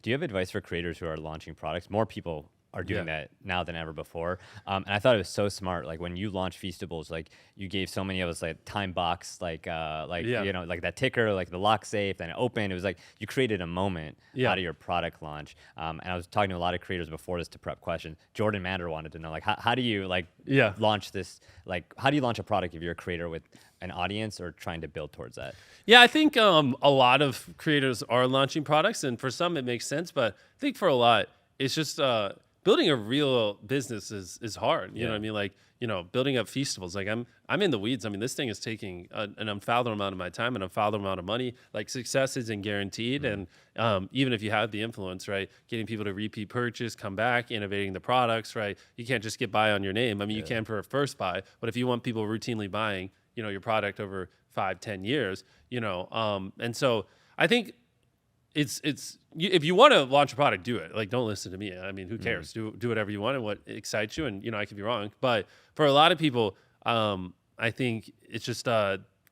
Do you have advice for creators who are launching products? More people are doing that now than ever before. And I thought it was so smart. Like when you launched Feastables, like you gave so many of us like time box, Yeah. you know, like that ticker, like the lock safe, then it opened. It was like you created a moment Yeah. out of your product launch. And I was talking to a lot of creators before this to prep questions. Jordan Mander wanted to know, like, how do you like Yeah. launch this? Like, how do you launch a product if you're a creator with an audience or trying to build towards that? Yeah, I think a lot of creators are launching products, and for some it makes sense, but I think for a lot, it's just building a real business is hard. You know what I mean? Like, building up Feastables. Like I'm in the weeds. I mean, this thing is taking an unfathomable amount of my time, an unfathomable amount of money. Like success isn't guaranteed, and even if you have the influence, right, getting people to repeat purchase, come back, innovating the products, right, you can't just get by on your name. I mean, you can for a first buy, but if you want people routinely buying, your product over 5-10 years, and so I think if you want to launch a product, do it. Like, don't listen to me. I mean, who cares? Do whatever you want and what excites you. And I could be wrong, but for a lot of people, I think it's just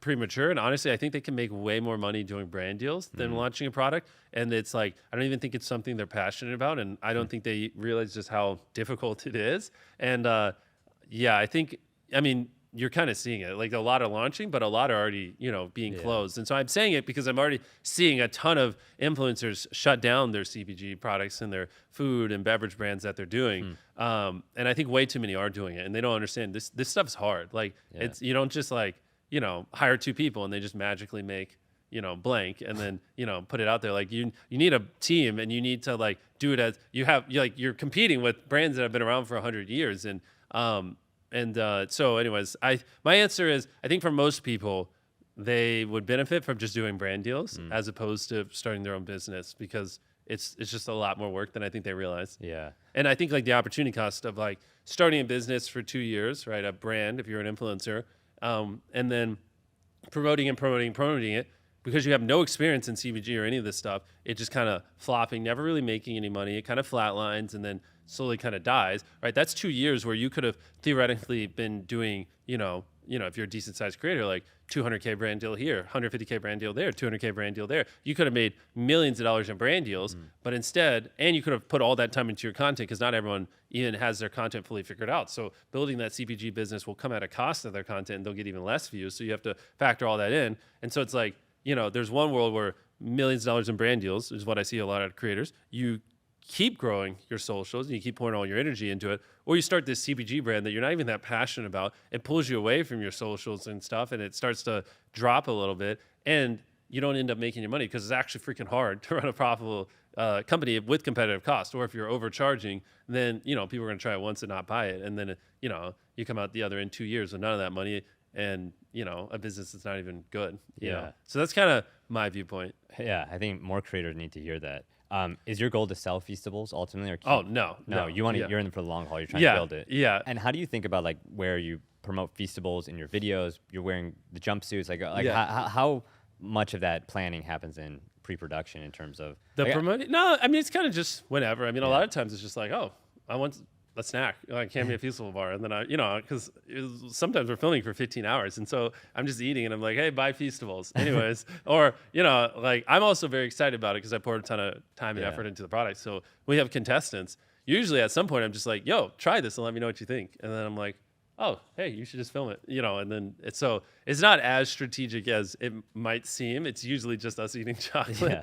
premature. And honestly, I think they can make way more money doing brand deals than launching a product. And it's like, I don't even think it's something they're passionate about, and I don't think they realize just how difficult it is. And I think, I mean, you're kind of seeing it. Like a lot are launching, but a lot are already, being closed. And so I'm saying it because I'm already seeing a ton of influencers shut down their CPG products and their food and beverage brands that they're doing. And I think way too many are doing it, and they don't understand this stuff's hard. Like it's, you don't just like, hire 2 people and they just magically make, blank and then, put it out there. Like you need a team, and you need to like do it as you're competing with brands that have been around for 100 years. So anyways, my answer is, I think for most people, they would benefit from just doing brand deals as opposed to starting their own business, because it's just a lot more work than I think they realize. Yeah. And I think like the opportunity cost of like starting a business for 2 years, right? A brand, if you're an influencer, and then promoting it, because you have no experience in CPG or any of this stuff, it just kind of flopping, never really making any money. It kind of flatlines and then slowly kind of dies, right? That's 2 years where you could have theoretically been doing, if you're a decent sized creator, like 200K brand deal here, 150K brand deal there, 200K brand deal there. You could have made millions of dollars in brand deals, but instead, and you could have put all that time into your content, because not everyone even has their content fully figured out. So building that CPG business will come at a cost of their content, and they'll get even less views. So you have to factor all that in. And so it's like, there's one world where millions of dollars in brand deals is what I see a lot of creators. You keep growing your socials and you keep pouring all your energy into it, or you start this CPG brand that you're not even that passionate about. It pulls you away from your socials and stuff, and it starts to drop a little bit, and you don't end up making your money because it's actually freaking hard to run a profitable company with competitive cost. Or if you're overcharging, then people are going to try it once and not buy it, and then you come out the other end 2 years with none of that money, and a business that's not even good. You know? So that's kind of my viewpoint. Yeah, I think more creators need to hear that. Is your goal to sell Feastables ultimately? Or No. You want to. You're in it for the long haul. You're trying to build it. Yeah. And how do you think about like where you promote Feastables in your videos? You're wearing the jumpsuits. How much of that planning happens in pre-production in terms of promoting? No, I mean, it's kind of just whenever. I mean, a lot of times it's just like, oh, I want a snack. Like, hand me a Feastable bar, and then because sometimes we're filming for 15 hours, and so I'm just eating, and I'm like, hey, buy Feastables, anyways. Or like I'm also very excited about it because I poured a ton of time and effort into the product. So we have contestants. Usually, at some point, I'm just like, yo, try this and let me know what you think, and then I'm like, oh, hey, you should just film it, and then it's not as strategic as it might seem. It's usually just us eating chocolate.